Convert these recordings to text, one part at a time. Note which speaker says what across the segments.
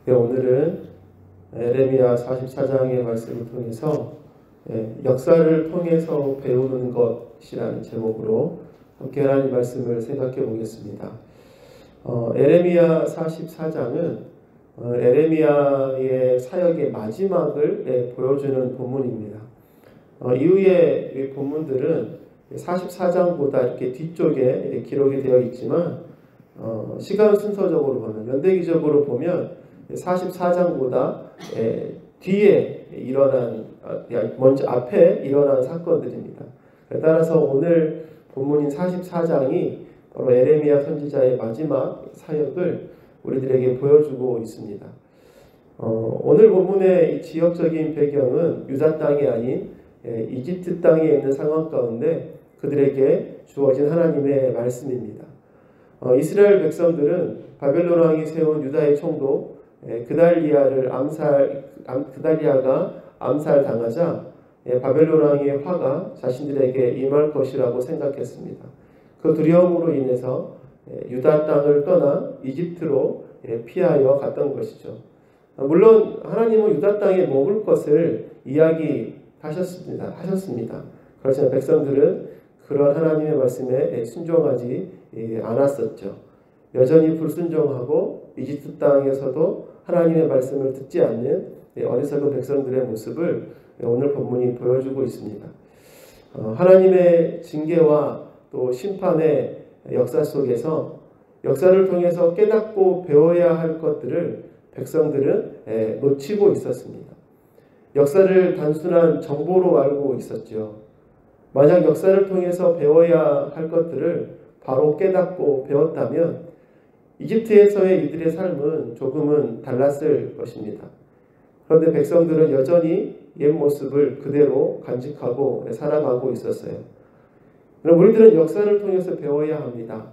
Speaker 1: 네, 오늘은 에레미야 44장의 말씀을 통해서 역사를 통해서 배우는 것이라는 제목으로 함께 하나님 말씀을 생각해 보겠습니다. 에레미야 44장은 에레미야의 사역의 마지막을 보여주는 본문입니다. 이후의 본문들은 44장보다 이렇게 뒤쪽에 기록이 되어 있지만 시간 순서적으로 보면, 연대기적으로 보면 44장보다 뒤에 일어난, 먼저 앞에 일어난 사건들입니다. 따라서 오늘 본문인 44장이 바로 에레미야 선지자의 마지막 사역을 우리들에게 보여주고 있습니다. 오늘 본문의 지역적인 배경은 유다 땅이 아닌 이집트 땅에 있는 상황 가운데 그들에게 주어진 하나님의 말씀입니다. 이스라엘 백성들은 바벨론 왕이 세운 유다의 총독 그달리아가 암살당하자 바벨론 왕의 화가 자신들에게 임할 것이라고 생각했습니다. 그 두려움으로 인해서 유다 땅을 떠나 이집트로 피하여 갔던 것이죠. 물론 하나님은 유다 땅에 머물 것을 이야기하셨습니다. 그렇지만 백성들은 그런 하나님의 말씀에 순종하지 않았었죠. 여전히 불순종하고 이집트 땅에서도 하나님의 말씀을 듣지 않는 어리석은 백성들의 모습을 오늘 본문이 보여주고 있습니다. 하나님의 징계와 또 심판의 역사 속에서 역사를 통해서 깨닫고 배워야 할 것들을 백성들은 놓치고 있었습니다. 역사를 단순한 정보로 알고 있었죠. 만약 역사를 통해서 배워야 할 것들을 바로 깨닫고 배웠다면 이집트에서의 이들의 삶은 조금은 달랐을 것입니다. 그런데 백성들은 여전히 옛 모습을 그대로 간직하고 살아가고 있었어요. 그럼 우리들은 역사를 통해서 배워야 합니다.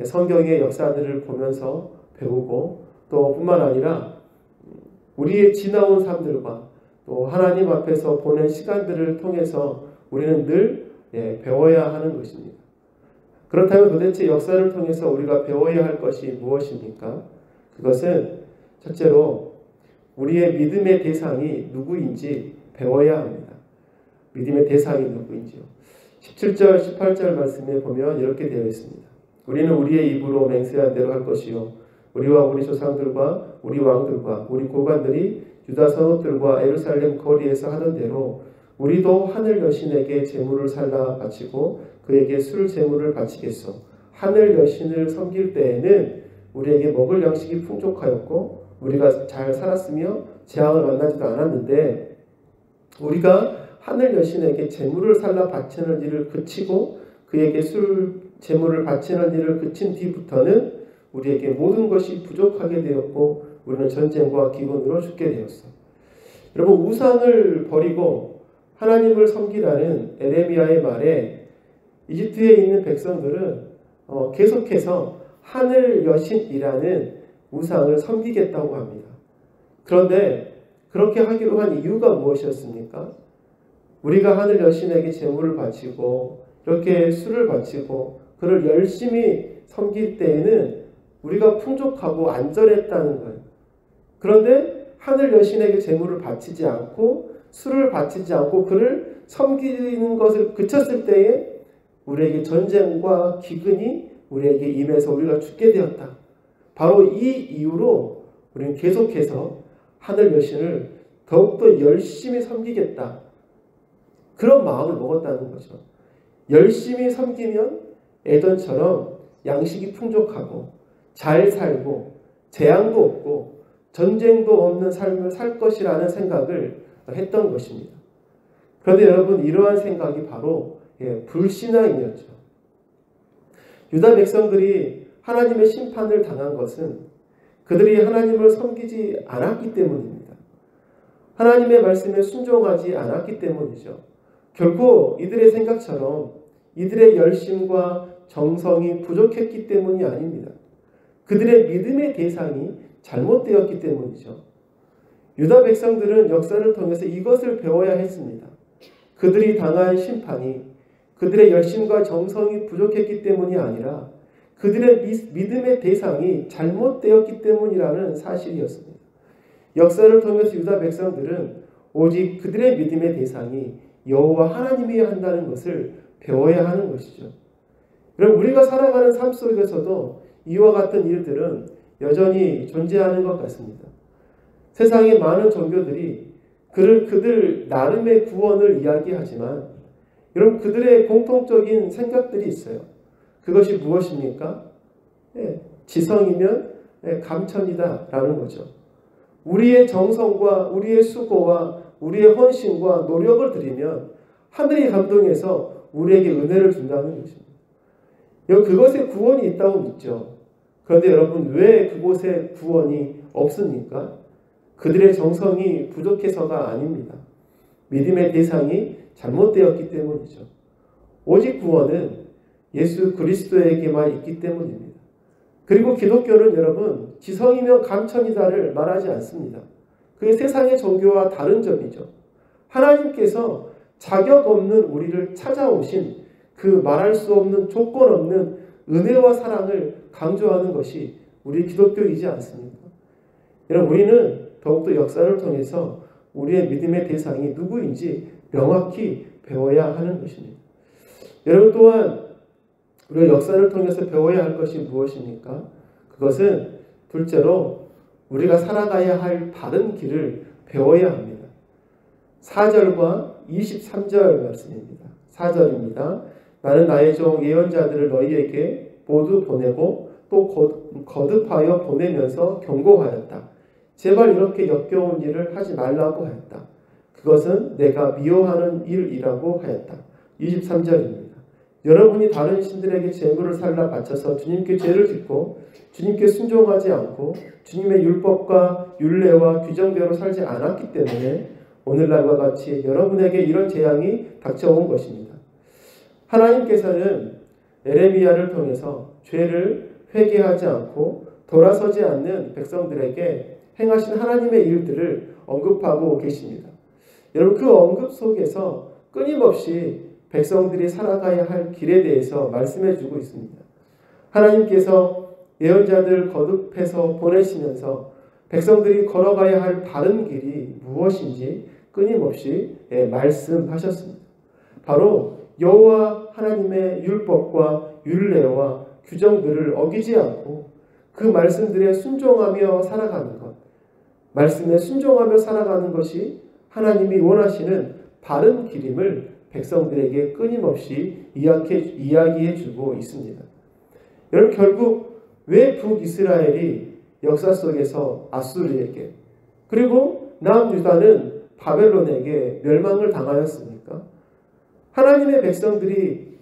Speaker 1: 성경의 역사들을 보면서 배우고 또 뿐만 아니라 우리의 지나온 삶들과 또 하나님 앞에서 보낸 시간들을 통해서 우리는 늘 배워야 하는 것입니다. 그렇다면 도대체 역사를 통해서 우리가 배워야 할 것이 무엇입니까? 그것은 첫째로 우리의 믿음의 대상이 누구인지 배워야 합니다. 믿음의 대상이 누구인지요. 17절, 18절 말씀에 보면 이렇게 되어 있습니다. 우리는 우리의 입으로 맹세한 대로 할 것이요. 우리와 우리 조상들과 우리 왕들과 우리 고관들이 유다 성읍들과 예루살렘 거리에서 하던 대로 우리도 하늘 여신에게 제물을 살라 바치고 그에게 술 제물을 바치겠소. 하늘 여신을 섬길 때에는 우리에게 먹을 양식이 풍족하였고 우리가 잘 살았으며 재앙을 만나지도 않았는데 우리가 하늘 여신에게 제물을 살라 바치는 일을 그치고 그에게 술 제물을 바치는 일을 그친 뒤부터는 우리에게 모든 것이 부족하게 되었고 우리는 전쟁과 기근으로 죽게 되었어. 여러분, 우상을 버리고 하나님을 섬기라는 에레미야의 말에 이집트에 있는 백성들은 계속해서 하늘 여신이라는 우상을 섬기겠다고 합니다. 그런데 그렇게 하기로 한 이유가 무엇이었습니까? 우리가 하늘 여신에게 제물을 바치고 이렇게 술을 바치고 그를 열심히 섬길 때에는 우리가 풍족하고 안전했다는 거예요. 그런데 하늘 여신에게 제물을 바치지 않고 술을 바치지 않고 그를 섬기는 것을 그쳤을 때에 우리에게 전쟁과 기근이 우리에게 임해서 우리가 죽게 되었다. 바로 이 이유로 우리는 계속해서 하늘 여신을 더욱더 열심히 섬기겠다. 그런 마음을 먹었다는 거죠. 열심히 섬기면 에덴처럼 양식이 풍족하고 잘 살고 재앙도 없고 전쟁도 없는 삶을 살 것이라는 생각을 했던 것입니다. 그런데 여러분, 이러한 생각이 바로 불신앙이었죠. 유다 백성들이 하나님의 심판을 당한 것은 그들이 하나님을 섬기지 않았기 때문입니다. 하나님의 말씀에 순종하지 않았기 때문이죠. 결코 이들의 생각처럼 이들의 열심과 정성이 부족했기 때문이 아닙니다. 그들의 믿음의 대상이 잘못되었기 때문이죠. 유다 백성들은 역사를 통해서 이것을 배워야 했습니다. 그들이 당한 심판이 그들의 열심과 정성이 부족했기 때문이 아니라 그들의 믿음의 대상이 잘못되었기 때문이라는 사실이었습니다. 역사를 통해서 유다 백성들은 오직 그들의 믿음의 대상이 여호와 하나님이어야 한다는 것을 배워야 하는 것이죠. 그럼 우리가 살아가는 삶 속에서도 이와 같은 일들은 여전히 존재하는 것 같습니다. 세상의 많은 종교들이 그들 나름의 구원을 이야기하지만 여러분 그들의 공통적인 생각들이 있어요. 그것이 무엇입니까? 지성이면 감천이다라는 거죠. 우리의 정성과 우리의 수고와 우리의 헌신과 노력을 들이면 하늘이 감동해서 우리에게 은혜를 준다는 것입니다. 그것에 구원이 있다고 믿죠. 그런데 여러분 왜 그곳에 구원이 없습니까? 그들의 정성이 부족해서가 아닙니다. 믿음의 대상이 잘못되었기 때문이죠. 오직 구원은 예수 그리스도에게만 있기 때문입니다. 그리고 기독교는 여러분 지성이면 감천이다를 말하지 않습니다. 그게 세상의 종교와 다른 점이죠. 하나님께서 자격 없는 우리를 찾아오신 그 말할 수 없는 조건 없는 은혜와 사랑을 강조하는 것이 우리 기독교이지 않습니까? 여러분 우리는 더욱더 역사를 통해서 우리의 믿음의 대상이 누구인지 명확히 배워야 하는 것입니다. 여러분 또한 우리가 역사를 통해서 배워야 할 것이 무엇입니까? 그것은 둘째로 우리가 살아가야 할 바른 길을 배워야 합니다. 4절과 23절 말씀입니다. 4절입니다. 나는 나의 종 예언자들을 너희에게 모두 보내고 또 거듭하여 보내면서 경고하였다. 제발 이렇게 역겨운 일을 하지 말라고 하였다. 그것은 내가 미워하는 일이라고 하였다. 23절입니다. 여러분이 다른 신들에게 제물을 살라 바쳐서 주님께 죄를 짓고 주님께 순종하지 않고 주님의 율법과 율례와 규정대로 살지 않았기 때문에 오늘날과 같이 여러분에게 이런 재앙이 닥쳐온 것입니다. 하나님께서는 에레미야를 통해서 죄를 회개하지 않고 돌아서지 않는 백성들에게 행하신 하나님의 일들을 언급하고 계십니다. 여러분 그 언급 속에서 끊임없이 백성들이 살아가야 할 길에 대해서 말씀해 주고 있습니다. 하나님께서 예언자들 거듭해서 보내시면서 백성들이 걸어가야 할 바른 길이 무엇인지 끊임없이 말씀하셨습니다. 바로 여호와 하나님의 율법과 율례와 규정들을 어기지 않고 그 말씀들에 순종하며 살아가는 것, 말씀에 순종하며 살아가는 것이 하나님이 원하시는 바른 길임을 백성들에게 끊임없이 이야기해 주고 있습니다. 여러분 결국 왜 북이스라엘이 역사 속에서 아수르에게 그리고 남유다는 바벨론에게 멸망을 당하였습니까? 하나님의 백성들이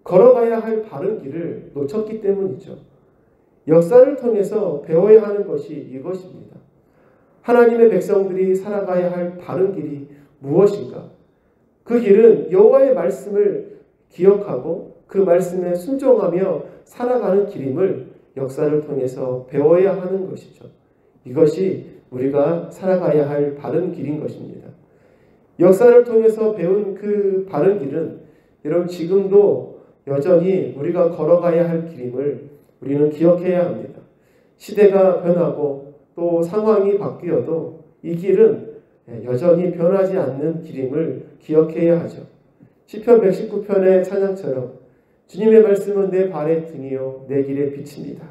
Speaker 1: 걸어가야 할 바른 길을 놓쳤기 때문이죠. 역사를 통해서 배워야 하는 것이 이것입니다. 하나님의 백성들이 살아가야 할 바른 길이 무엇인가? 그 길은 여호와의 말씀을 기억하고 그 말씀에 순종하며 살아가는 길임을 역사를 통해서 배워야 하는 것이죠. 이것이 우리가 살아가야 할 바른 길인 것입니다. 역사를 통해서 배운 그 바른 길은 여러분 지금도 여전히 우리가 걸어가야 할 길임을 우리는 기억해야 합니다. 시대가 변하고 또 상황이 바뀌어도 이 길은 여전히 변하지 않는 길임을 기억해야 하죠. 시편 119편의 찬양처럼 주님의 말씀은 내 발의 등이요 내 길의 빛입니다.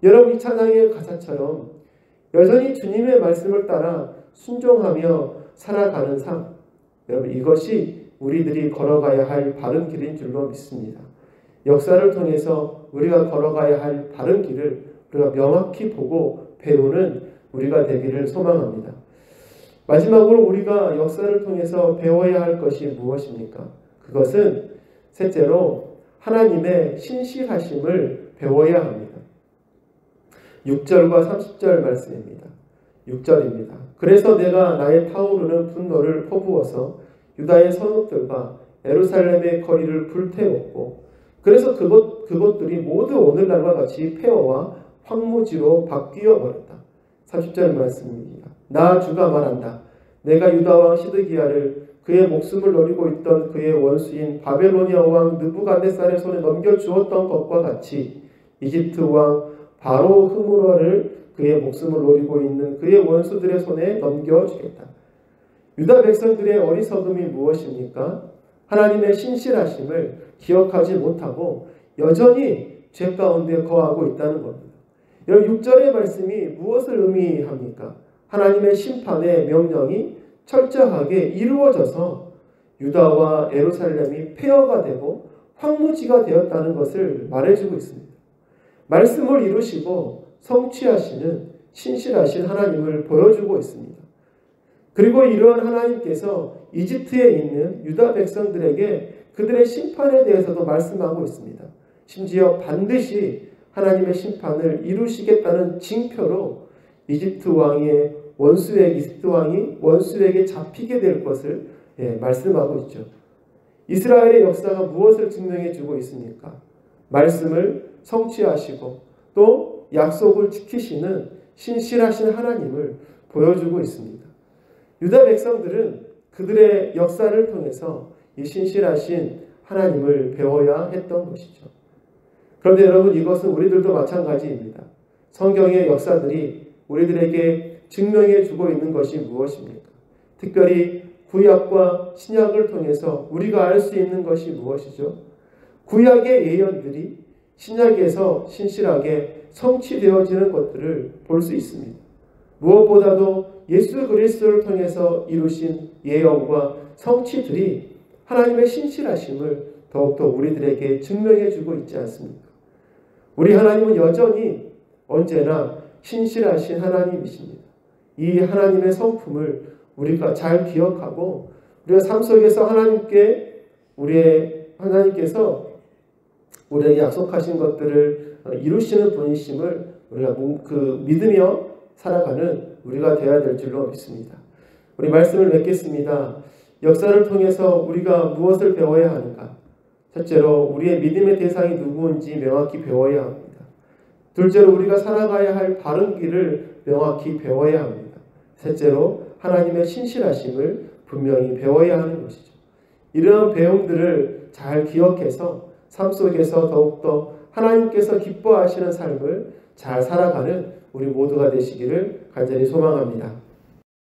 Speaker 1: 여러분 이 찬양의 가사처럼 여전히 주님의 말씀을 따라 순종하며 살아가는 삶, 여러분 이것이 우리들이 걸어가야 할 바른 길인 줄로 믿습니다. 역사를 통해서 우리가 걸어가야 할 바른 길을 우리가 명확히 보고 배우는 우리가 되기를 소망합니다. 마지막으로 우리가 역사를 통해서 배워야 할 것이 무엇입니까? 그것은 셋째로 하나님의 신실하심을 배워야 합니다. 6절과 30절 말씀입니다. 6절입니다. 그래서 내가 나의 타오르는 분노를 퍼부어서 유다의 성읍들과 예루살렘의 거리를 불태웠고 그래서 그것들이 모두 오늘날과 같이 폐허와 황무지로 바뀌어 버렸다. 30절 말씀입니다. 나 주가 말한다. 내가 유다 왕 시드기야를 그의 목숨을 노리고 있던 그의 원수인 바벨로니아 왕 느부갓네살의 손에 넘겨주었던 것과 같이 이집트 왕 바로 흐무라를 그의 목숨을 노리고 있는 그의 원수들의 손에 넘겨주겠다. 유다 백성들의 어리석음이 무엇입니까? 하나님의 신실하심을 기억하지 못하고 여전히 죄 가운데 거하고 있다는 겁니다. 여러분 6절의 말씀이 무엇을 의미합니까? 하나님의 심판의 명령이 철저하게 이루어져서 유다와 예루살렘이 폐허가 되고 황무지가 되었다는 것을 말해주고 있습니다. 말씀을 이루시고 성취하시는 신실하신 하나님을 보여주고 있습니다. 그리고 이러한 하나님께서 이집트에 있는 유다 백성들에게 그들의 심판에 대해서도 말씀하고 있습니다. 심지어 반드시 하나님의 심판을 이루시겠다는 징표로 이집트 왕이 원수에게 잡히게 될 것을 말씀하고 있죠. 이스라엘의 역사가 무엇을 증명해 주고 있습니까? 말씀을 성취하시고 또 약속을 지키시는 신실하신 하나님을 보여주고 있습니다. 유다 백성들은 그들의 역사를 통해서 이 신실하신 하나님을 배워야 했던 것이죠. 그런데 여러분 이것은 우리들도 마찬가지입니다. 성경의 역사들이 우리들에게 증명해 주고 있는 것이 무엇입니까? 특별히 구약과 신약을 통해서 우리가 알 수 있는 것이 무엇이죠? 구약의 예언들이 신약에서 신실하게 성취되어지는 것들을 볼 수 있습니다. 무엇보다도 예수 그리스도를 통해서 이루신 예언과 성취들이 하나님의 신실하심을 더욱더 우리들에게 증명해 주고 있지 않습니까? 우리 하나님은 여전히 언제나 신실하신 하나님이십니다. 이 하나님의 성품을 우리가 잘 기억하고 우리가 삶 속에서 하나님께서 우리에게 약속하신 것들을 이루시는 분이심을 우리가 믿으며 살아가는 우리가 되어야 될 줄로 믿습니다. 우리 말씀을 맺겠습니다. 역사를 통해서 우리가 무엇을 배워야 하는가? 첫째로 우리의 믿음의 대상이 누구인지 명확히 배워야 합니다. 둘째로 우리가 살아가야 할 바른 길을 명확히 배워야 합니다. 셋째로 하나님의 신실하심을 분명히 배워야 하는 것이죠. 이러한 배움들을 잘 기억해서 삶 속에서 더욱더 하나님께서 기뻐하시는 삶을 잘 살아가는 우리 모두가 되시기를 간절히 소망합니다.